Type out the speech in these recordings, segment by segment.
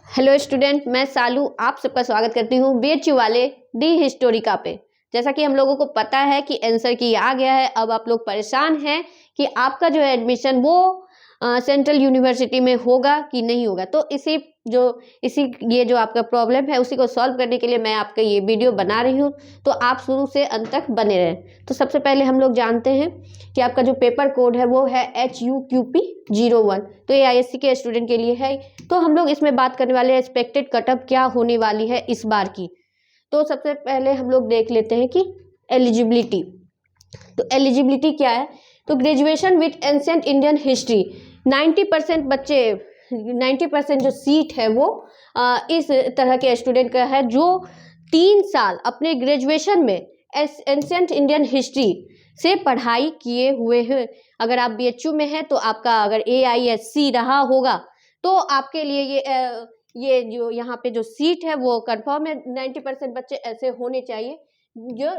Hello student, मैं सालू आप सबका स्वागत करती हूँ बीएचयू वाले डी हिस्टोरिका पे। जैसा कि हम लोगों को पता है कि आंसर की आ गया है, अब आप लोग परेशान हैं कि आपका जो है एडमिशन वो सेंट्रल यूनिवर्सिटी में होगा कि नहीं होगा। तो ये जो आपका प्रॉब्लम है उसी को सॉल्व करने के लिए मैं आपका ये वीडियो बना रही हूँ, तो आप शुरू से अंत तक बने रहें। तो सबसे पहले हम लोग जानते हैं कि आपका जो पेपर कोड है वो है HUQP01, तो ये ISC के स्टूडेंट के लिए है। तो हम लोग इसमें बात करने वाले हैं एक्सपेक्टेड कटअप क्या होने वाली है इस बार की। तो सबसे पहले हम लोग देख लेते हैं कि एलिजिबिलिटी। तो एलिजिबिलिटी क्या है? तो graduation with ancient Indian history 90% बच्चे 90% जो सीट है वो इस तरह के स्टूडेंट का है जो 3 साल अपने ग्रेजुएशन में एंशिएंट इंडियन हिस्ट्री से पढ़ाई किए हुए हैं। अगर आप BHU में हैं तो आपका अगर AISC रहा होगा तो आपके लिए ये जो यहाँ पे जो सीट है वो कंफर्म है। 90% बच्चे ऐसे होने चाहिए जो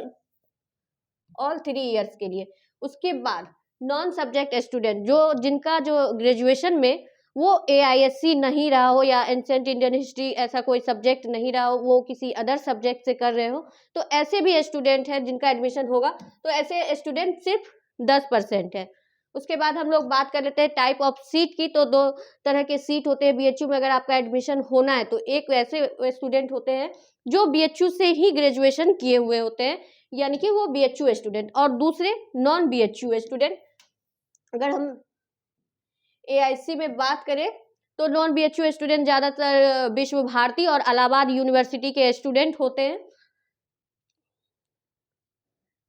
ऑल 3 इयर्स के लिए। उसके बाद नॉन सब्जेक्ट स्टूडेंट जिनका जो ग्रेजुएशन में वो AISC नहीं रहा हो या एंशिएंट इंडियन हिस्ट्री ऐसा कोई सब्जेक्ट नहीं रहा हो, वो किसी अदर सब्जेक्ट से कर रहे हो, तो ऐसे भी स्टूडेंट हैं जिनका एडमिशन होगा। तो ऐसे स्टूडेंट सिर्फ 10% है। उसके बाद हम लोग बात कर लेते हैं टाइप ऑफ सीट की। तो 2 तरह के सीट होते हैं BHU में। अगर आपका एडमिशन होना है तो एक वैसे स्टूडेंट होते हैं जो BHU से ही ग्रेजुएशन किए हुए होते हैं, यानी कि वो BHU स्टूडेंट, और दूसरे नॉन BHU स्टूडेंट। अगर हम AIC में बात करें तो नॉन BHU स्टूडेंट ज़्यादातर विश्व भारती और इलाहाबाद यूनिवर्सिटी के स्टूडेंट होते हैं।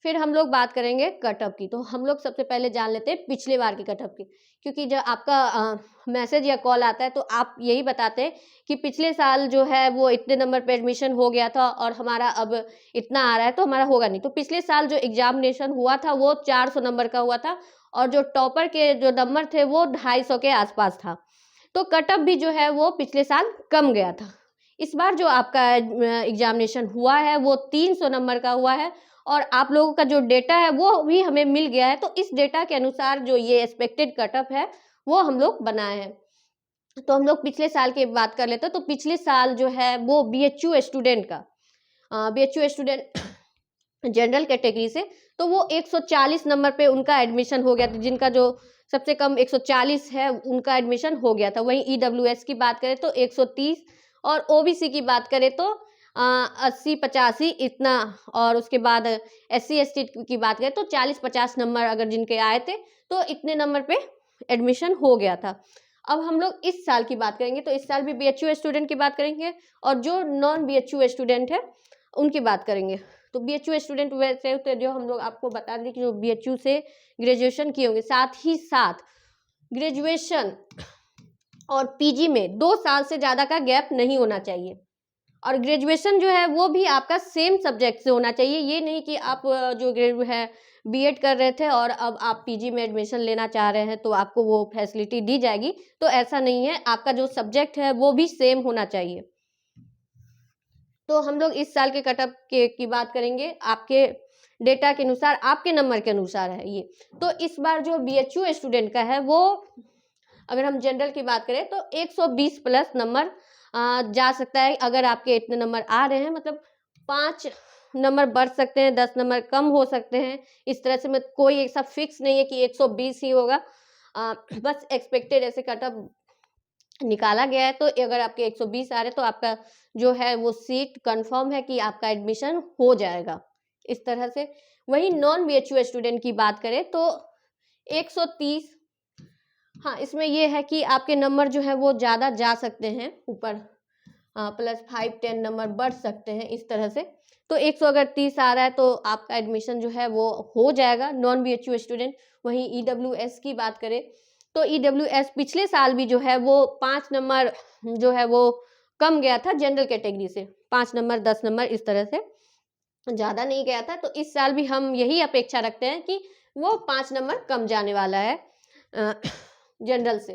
फिर हम लोग बात करेंगे कटअप की। तो हम लोग सबसे पहले जान लेते हैं पिछले बार की कटअप की, क्योंकि जब आपका मैसेज या कॉल आता है तो आप यही बताते हैं कि पिछले साल जो है वो इतने नंबर पे एडमिशन हो गया था और हमारा अब इतना आ रहा है तो हमारा होगा नहीं। तो पिछले साल जो एग्जामिनेशन हुआ था वो 400 नंबर का हुआ था और जो टॉपर के जो नंबर थे वो 250 के आसपास था। तो कटअप भी जो है वो पिछले साल कम गया था। इस बार जो आपका एग्जामिनेशन हुआ है वो 300 नंबर का हुआ है और आप लोगों का जो डेटा है वो भी हमें मिल गया है। तो इस डेटा के अनुसार जो ये एक्सपेक्टेड कटअप है वो हम लोग बनाए हैं। तो हम लोग पिछले साल की बात कर लेते हैं। तो पिछले साल जो है वो BHU स्टूडेंट का BHU स्टूडेंट जनरल कैटेगरी से तो वो 140 नंबर पे उनका एडमिशन हो गया था। जिनका जो सबसे कम 140 है उनका एडमिशन हो गया था। वहीं EWS की बात करें तो 130 और OBC की बात करें तो 80-85 इतना, और उसके बाद SC ST की बात करें तो 40-50 नंबर अगर जिनके आए थे तो इतने नंबर पे एडमिशन हो गया था। अब हम लोग इस साल की बात करेंगे। तो इस साल भी BHU स्टूडेंट की बात करेंगे और जो नॉन BHU स्टूडेंट है उनकी बात करेंगे। तो BHU स्टूडेंट वैसे होते हैं जो हम लोग आपको बता दें कि जो BHU से ग्रेजुएशन किए होंगे, साथ ही साथ ग्रेजुएशन और PG में 2 साल से ज़्यादा का गैप नहीं होना चाहिए। और ग्रेजुएशन जो है वो भी आपका सेम सब्जेक्ट से होना चाहिए। ये नहीं कि आप जो है B.Ed कर रहे थे और अब आप PG में एडमिशन लेना चाह रहे हैं तो आपको वो फैसिलिटी दी जाएगी, तो ऐसा नहीं है। आपका जो सब्जेक्ट है वो भी सेम होना चाहिए। तो हम लोग इस साल के कटअप की बात करेंगे। आपके डेटा के अनुसार, आपके नंबर के अनुसार है ये। तो इस बार जो BHU स्टूडेंट का है वो, अगर हम जनरल की बात करें तो 120 प्लस नंबर जा सकता है। अगर आपके इतने नंबर आ रहे हैं, मतलब 5 नंबर बढ़ सकते हैं, 10 नंबर कम हो सकते हैं। इस तरह से कोई ऐसा फिक्स नहीं है कि 120 ही होगा। बस एक्सपेक्टेड ऐसे कटअप निकाला गया है। तो अगर आपके 120 आ रहे तो आपका जो है वो सीट कंफर्म है कि आपका एडमिशन हो जाएगा इस तरह से। वहीं नॉन BHU स्टूडेंट की बात करें तो 130, हाँ इसमें ये है कि आपके नंबर जो है वो ज़्यादा जा सकते हैं ऊपर, +5-10 नंबर बढ़ सकते हैं इस तरह से। तो 130 आ रहा है तो आपका एडमिशन जो है वो हो जाएगा नॉन BHU स्टूडेंट। वहीं EWS की बात करें तो EWS पिछले साल भी जो है वो 5 नंबर जो है वो कम गया था जनरल कैटेगरी से, 5 नंबर 10 नंबर इस तरह से ज़्यादा नहीं गया था। तो इस साल भी हम यही अपेक्षा रखते हैं कि वो 5 नंबर कम जाने वाला है जनरल से।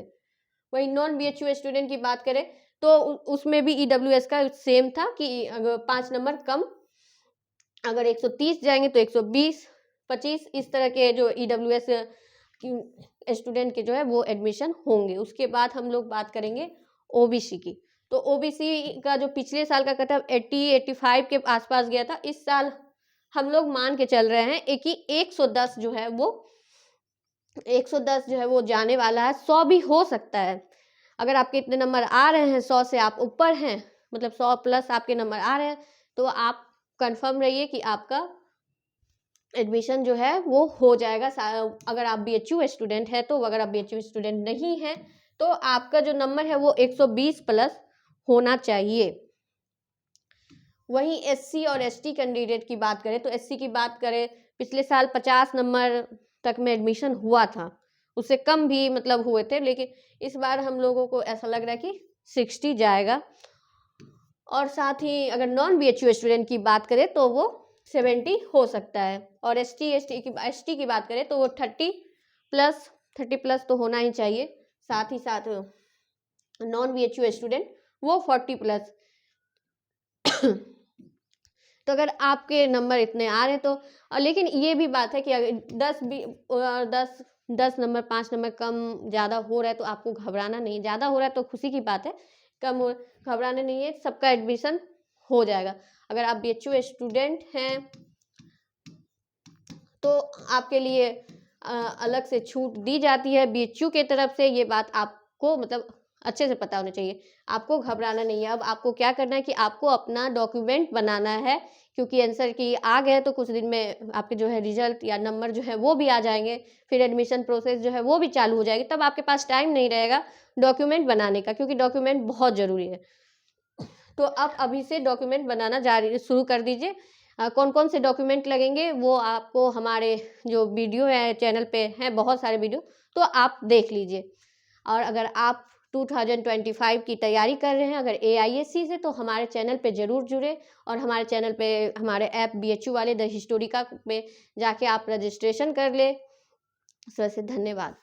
वही नॉन BHU स्टूडेंट की बात करें तो उसमें भी EWS का सेम था कि अगर 5 नंबर कम, अगर 130 जाएंगे तो 120, 25 इस तरह के जो EWS स्टूडेंट के जो है वो एडमिशन होंगे। उसके बाद हम लोग बात करेंगे OBC की। तो ओबीसी का जो पिछले साल का कट ऑफ 80-85 के आसपास गया था, इस साल हम लोग मान के चल रहे हैं कि 110 जो है वो 110 जो है वो जाने वाला है। 100 भी हो सकता है। अगर आपके इतने नंबर आ रहे हैं, 100 से आप ऊपर हैं, मतलब 100 प्लस आपके नंबर आ रहे हैं, तो आप कंफर्म रहिए कि आपका एडमिशन जो है वो हो जाएगा। अगर आप बीएचयू स्टूडेंट है तो, अगर आप बीएचयू स्टूडेंट नहीं है तो आपका जो नंबर है वो 120 प्लस होना चाहिए। वहीं एससी और एसटी कैंडिडेट की बात करें तो एससी की बात करें, पिछले साल 50 नंबर तक में एडमिशन हुआ था, उससे कम भी मतलब हुए थे, लेकिन इस बार हम लोगों को ऐसा लग रहा है कि 60 जाएगा। और साथ ही अगर नॉन बीएचयू स्टूडेंट की बात करें तो वो 70 हो सकता है। और एसटी की बात करें तो वो 30 प्लस तो होना ही चाहिए। साथ ही साथ नॉन बीएचयू स्टूडेंट वो 40 प्लस। तो अगर आपके नंबर इतने आ रहे हैं तो, लेकिन ये भी बात है कि अगर 10 नंबर 5 नंबर कम ज़्यादा हो रहा है तो आपको घबराना नहीं। ज़्यादा हो रहा है तो खुशी की बात है, कम हो घबराना नहीं है, सबका एडमिशन हो जाएगा। अगर आप बीएचयू स्टूडेंट हैं तो आपके लिए अलग से छूट दी जाती है बीएचयू के तरफ से। ये बात आपको मतलब अच्छे से पता होना चाहिए, आपको घबराना नहीं है। अब आपको क्या करना है कि आपको अपना डॉक्यूमेंट बनाना है, क्योंकि आंसर की आ गए तो कुछ दिन में आपके जो है रिजल्ट या नंबर जो है वो भी आ जाएंगे, फिर एडमिशन प्रोसेस जो है वो भी चालू हो जाएगी। तब आपके पास टाइम नहीं रहेगा डॉक्यूमेंट बनाने का, क्योंकि डॉक्यूमेंट बहुत ज़रूरी है। तो आप अभी से डॉक्यूमेंट बनाना शुरू कर दीजिए। कौन कौन से डॉक्यूमेंट लगेंगे वो आपको हमारे जो वीडियो है चैनल पे हैं बहुत सारे वीडियो, तो आप देख लीजिए। और अगर आप 2025 की तैयारी कर रहे हैं अगर AISC से, तो हमारे चैनल पे ज़रूर जुड़े और हमारे चैनल पे हमारे ऐप BHU वाले द हिस्टोरिका पे जाके आप रजिस्ट्रेशन कर ले। सर से धन्यवाद।